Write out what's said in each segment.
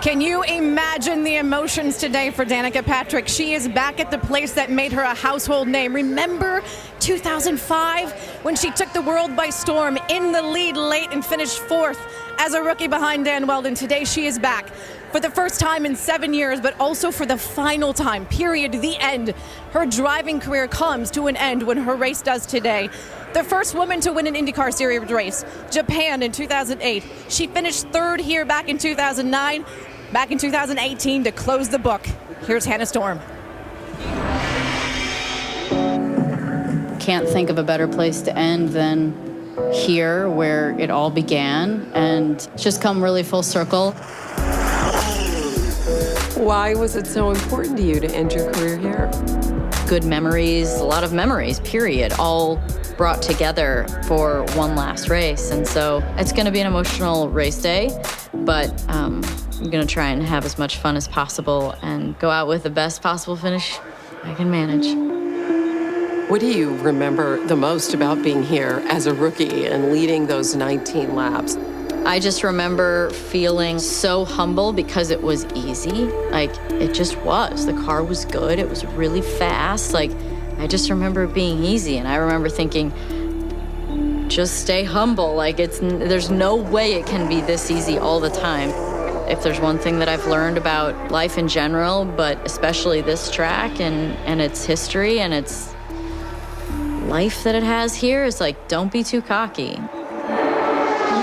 Can you imagine the emotions today for Danica Patrick? She is back at the place that made her a household name. Remember 2005 when she took the world by storm, in the lead late and finished fourth as a rookie behind Dan Weldon? Today she is back for the first time in 7 years, but also for the final time, period, the end. Her driving career comes to an end when her race does today. The first woman to win an IndyCar Series race, Japan in 2008. She finished third here back in 2009, back in 2018 to close the book. Here's Hannah Storm. Can't think of a better place to end than here, where it all began, and it's just come really full circle. Why was it so important to you to end your career here? Good memories, a lot of memories, period, all brought together for one last race. And so it's going to be an emotional race day, but I'm going to try and have as much fun as possible and go out with the best possible finish I can manage. What do you remember the most about being here as a rookie and leading those 19 laps? I just remember feeling so humble because it was easy. Like, it just was. The car was good. It was really fast. Like, I just remember it being easy. And I remember thinking, just stay humble. Like, there's no way it can be this easy all the time. If there's one thing that I've learned about life in general, but especially this track and its history and its life that it has here, is like, don't be too cocky.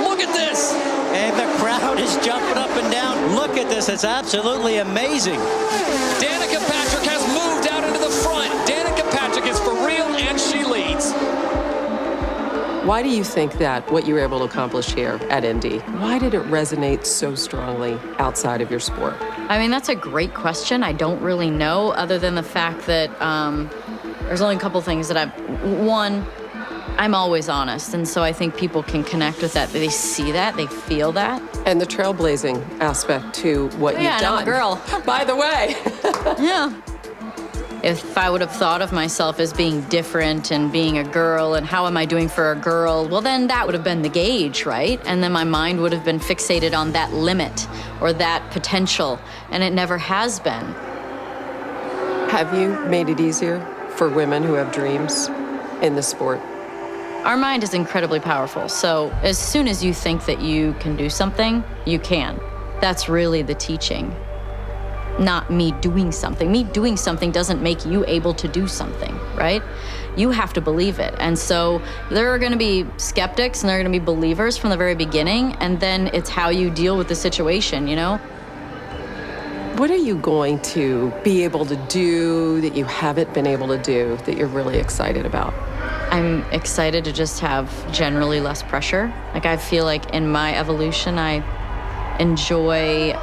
Look at this! And the crowd is jumping up and down. Look at this, it's absolutely amazing. Danica Patrick has moved out into the front. Danica Patrick is for real, and she leads. Why do you think that what you were able to accomplish here at Indy, why did it resonate so strongly outside of your sport? I mean, that's a great question. I don't really know, other than the fact that there's only a couple things that one, I'm always honest, and so I think people can connect with that. They see that, they feel that. And the trailblazing aspect to what you've done. Yeah, I'm a girl. By the way. Yeah. If I would have thought of myself as being different and being a girl and how am I doing for a girl, well, then that would have been the gauge, right? And then my mind would have been fixated on that limit or that potential, and it never has been. Have you made it easier for women who have dreams in the sport? Our mind is incredibly powerful, so as soon as you think that you can do something, you can. That's really the teaching, not me doing something. Me doing something doesn't make you able to do something, right? You have to believe it. And so there are gonna be skeptics and there are gonna be believers from the very beginning, and then it's how you deal with the situation, you know? What are you going to be able to do that you haven't been able to do that you're really excited about? I'm excited to just have generally less pressure. Like, I feel like in my evolution, I enjoy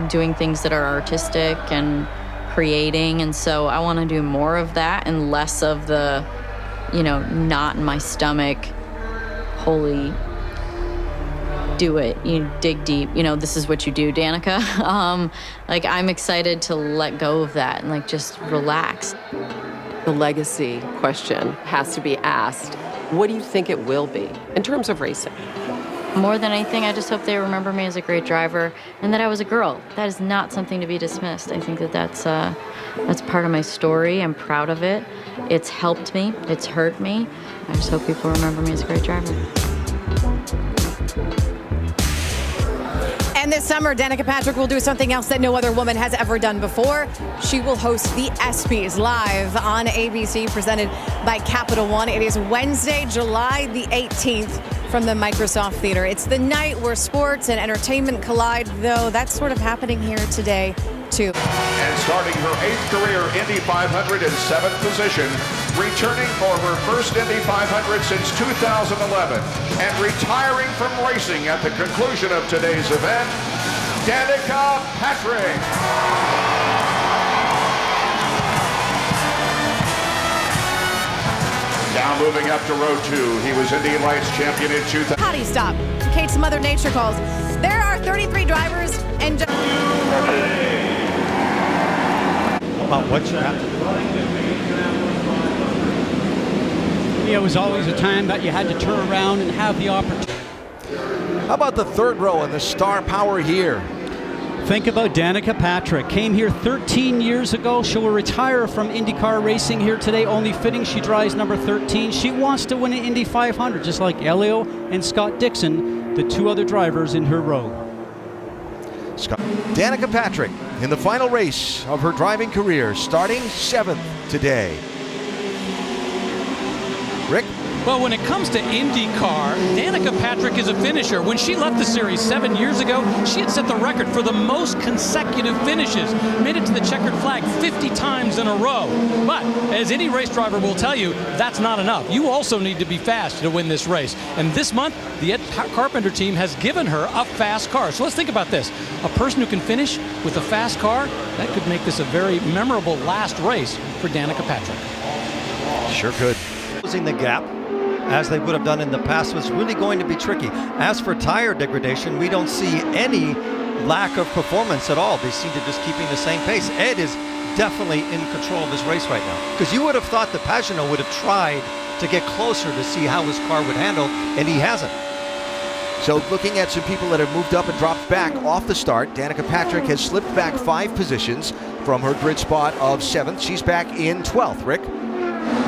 doing things that are artistic and creating, and so I want to do more of that and less of the, knot in my stomach, holy, do it, you dig deep, this is what you do, Danica. Like, I'm excited to let go of that and like just relax. The legacy question has to be asked. What do you think it will be in terms of racing? More than anything, I just hope they remember me as a great driver and that I was a girl. That is not something to be dismissed. I think that that's part of my story. I'm proud of it. It's helped me. It's hurt me. I just hope people remember me as a great driver. And this summer, Danica Patrick will do something else that no other woman has ever done before. She will host the ESPYs live on ABC, presented by Capital One. It is Wednesday, July the 18th from the Microsoft Theater. It's the night where sports and entertainment collide, though that's sort of happening here today, too. And starting her 8th career Indy 500 in 7th position, returning for her first Indy 500 since 2011, and retiring from racing at the conclusion of today's event, Danica Patrick. Now moving up to row 2, he was Indy Lights champion in 2000. Potty stop. In case Mother Nature calls. There are 33 drivers and about what you have to do. It was always a time that you had to turn around and have the opportunity. How about the third row and the star power here? Think about Danica Patrick. Came here 13 years ago. She will retire from IndyCar racing here today. Only fitting she drives number 13. She wants to win an Indy 500, just like Elio and Scott Dixon, the two other drivers in her row. Danica Patrick in the final race of her driving career, starting 7th today. Rick? Well, when it comes to IndyCar, Danica Patrick is a finisher. When she left the series 7 years ago, she had set the record for the most consecutive finishes. Made it to the checkered flag 50 times in a row. But, as any race driver will tell you, that's not enough. You also need to be fast to win this race. And this month, the Ed Carpenter team has given her a fast car. So let's think about this. A person who can finish with a fast car, that could make this a very memorable last race for Danica Patrick. Sure could. Closing the gap, as they would have done in the past, was really going to be tricky. As for tire degradation, we don't see any lack of performance at all. They seem to just keeping the same pace. Ed is definitely in control of this race right now, because you would have thought that Pagenaud would have tried to get closer to see how his car would handle, and he hasn't. So looking at some people that have moved up and dropped back off the start, Danica Patrick has slipped back 5 positions from her grid spot of 7th. She's back in 12th. Rick?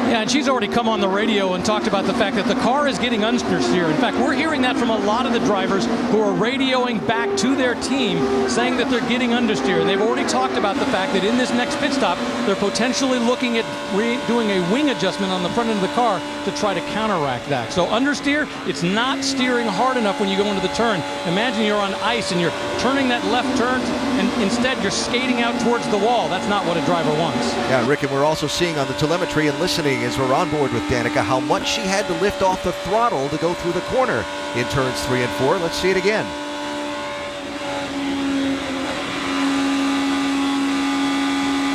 Yeah, and she's already come on the radio and talked about the fact that the car is getting understeer. In fact, we're hearing that from a lot of the drivers who are radioing back to their team saying that they're getting understeer. And they've already talked about the fact that in this next pit stop, they're potentially looking at doing a wing adjustment on the front end of the car to try to counteract that. So understeer, it's not steering hard enough when you go into the turn. Imagine you're on ice and you're turning that left turn, and instead you're skating out towards the wall. That's not what a driver wants. Yeah, Rick, and we're also seeing on the telemetry and listening as we're on board with Danica how much she had to lift off the throttle to go through the corner in turns 3 and 4. Let's see it again.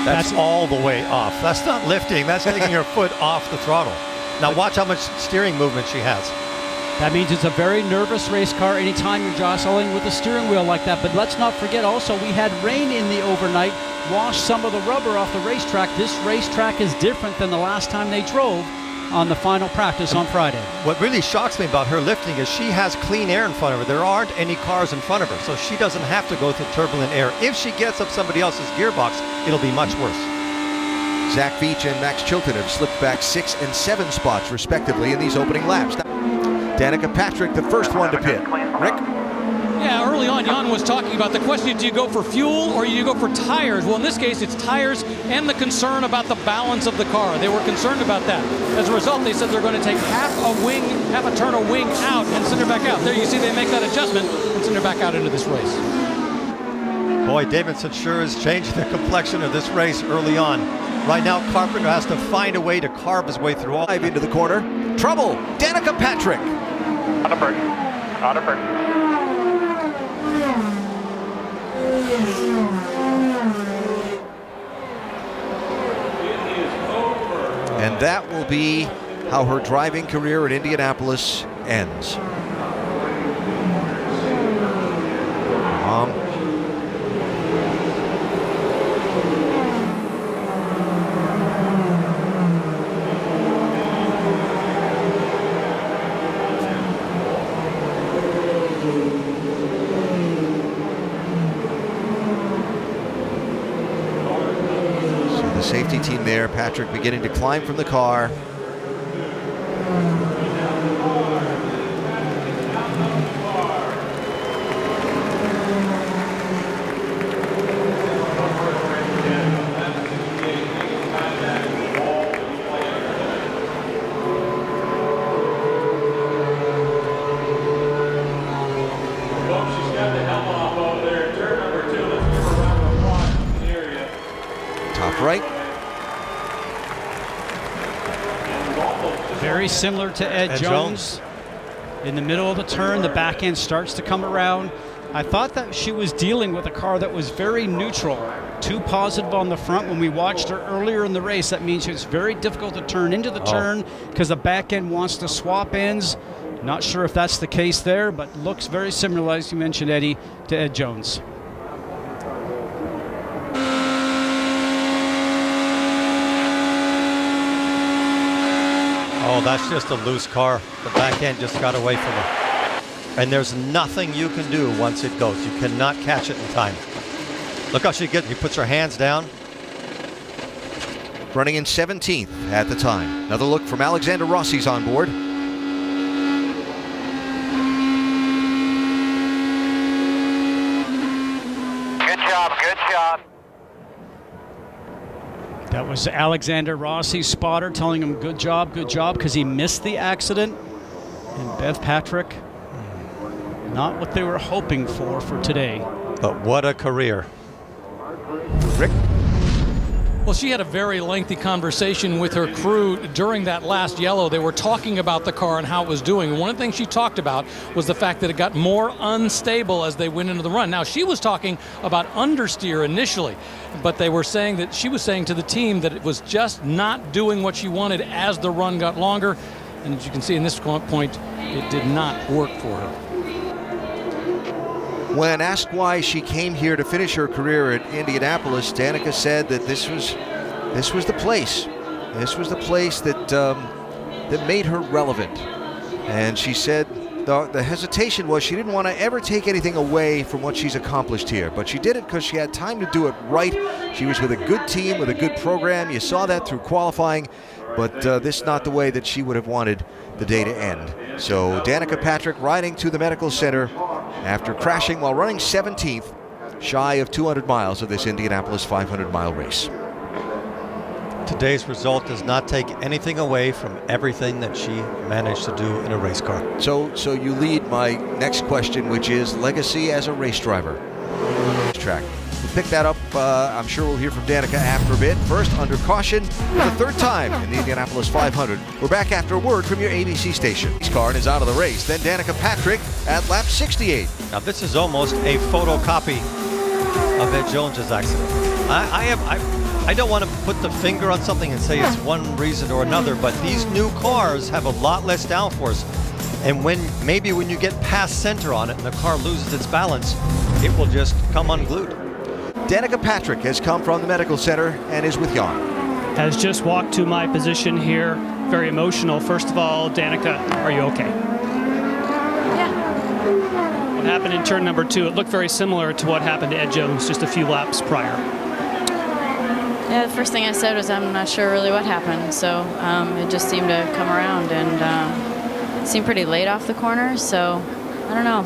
That's all the way off. That's not lifting. That's taking your foot off the throttle. Now watch how much steering movement she has. That means it's a very nervous race car anytime you're jostling with the steering wheel like that. But let's not forget also, we had rain in the overnight, washed some of the rubber off the racetrack. This racetrack is different than the last time they drove on the final practice on Friday. What really shocks me about her lifting is she has clean air in front of her. There aren't any cars in front of her, so she doesn't have to go through turbulent air. If she gets up somebody else's gearbox, it'll be much worse. Zach Veach and Max Chilton have slipped back 6 and 7 spots respectively in these opening laps. Danica Patrick, the first one to pit. Rick? Yeah, early on, Jan was talking about the question, do you go for fuel or do you go for tires? Well, in this case, it's tires and the concern about the balance of the car. They were concerned about that. As a result, they said they're going to take half a turn of wing out and send her back out. There you see they make that adjustment and send her back out into this race. Boy, Davidson sure has changed the complexion of this race early on. Right now, Carpenter has to find a way to carve his way through all. Dive into the corner. Trouble. Danica Patrick. Out of break. Out of break. And that will be how her driving career at Indianapolis ends. Safety team there. Patrick beginning to climb from the car. Top right. Very similar to Ed Jones. In the middle of the turn, the back end starts to come around. I thought that she was dealing with a car that was very neutral, too positive on the front. When we watched her earlier in the race, that means it's very difficult to turn into the turn because the back end wants to swap ends. Not sure if that's the case there, but looks very similar, as you mentioned, Eddie, to Ed Jones. Oh, that's just a loose car. The back end just got away from her. And there's nothing you can do once it goes. You cannot catch it in time. Look how she puts her hands down. Running in 17th at the time. Another look from Alexander Rossi's on board. Good job, good job. That was Alexander Rossi's spotter telling him good job, because he missed the accident. And Bev Patrick, not what they were hoping for today. But what a career. Rick? Well, she had a very lengthy conversation with her crew during that last yellow. They were talking about the car and how it was doing. One of the things she talked about was the fact that it got more unstable as they went into the run. Now, she was talking about understeer initially, but they were saying that she was saying to the team that it was just not doing what she wanted as the run got longer. And as you can see in this point, it did not work for her. When asked why she came here to finish her career at Indianapolis, Danica said that this was the place. This was the place that that made her relevant. And she said the hesitation was she didn't want to ever take anything away from what she's accomplished here, but she did it because she had time to do it right. She was with a good team, with a good program. You saw that through qualifying, but this is not the way that she would have wanted the day to end. So Danica Patrick riding to the medical center after crashing while running 17th, shy of 200 miles of this Indianapolis 500-mile race. Today's result does not take anything away from everything that she managed to do in a race car. So you lead my next question, which is legacy as a race driver. Track. We'll pick that up. I'm sure we'll hear from Danica after a bit. First, under caution, for the third time in the Indianapolis 500. We're back after a word from your ABC station. This car is out of the race. Then Danica Patrick at lap 68. Now this is almost a photocopy of Ed Jones's accident. I don't want to put the finger on something and say it's one reason or another, but these new cars have a lot less downforce. And when you get past center on it and the car loses its balance, it will just come unglued. Danica Patrick has come from the medical center and is with Jan. Has just walked to my position here. Very emotional. First of all, Danica, are you okay? Yeah. What happened in turn number 2? It looked very similar to what happened to Ed Jones just a few laps prior. Yeah, the first thing I said was I'm not sure really what happened. So it just seemed to come around and it seemed pretty late off the corner. So I don't know.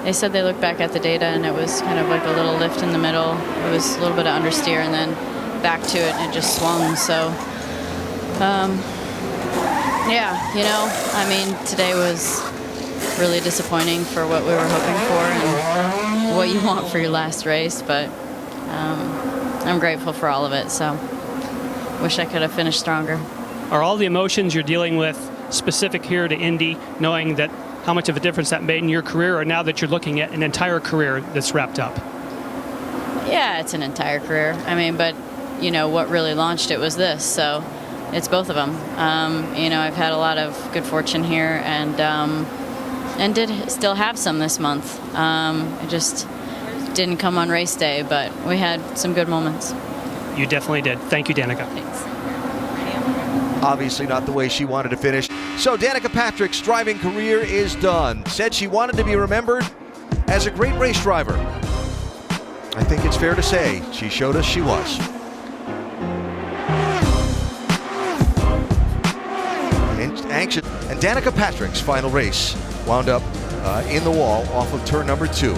They said they looked back at the data and it was kind of like a little lift in the middle. It was a little bit of understeer and then back to it and it just swung. So, yeah, you know, I mean, today was really disappointing for what we were hoping for and what you want for your last race. But I'm grateful for all of it. So wish I could have finished stronger. Are all the emotions you're dealing with specific here to Indy, knowing that how much of a difference that made in your career, or now that you're looking at an entire career that's wrapped up? Yeah, it's an entire career. I mean, but, you know, what really launched it was this. So it's both of them. You know, I've had a lot of good fortune here and did still have some this month. It just didn't come on race day, but we had some good moments. You definitely did. Thank you, Danica. Thanks. Obviously not the way she wanted to finish. So Danica Patrick's driving career is done. Said she wanted to be remembered as a great race driver. I think it's fair to say she showed us she was. And Danica Patrick's final race wound up in the wall off of turn number 2.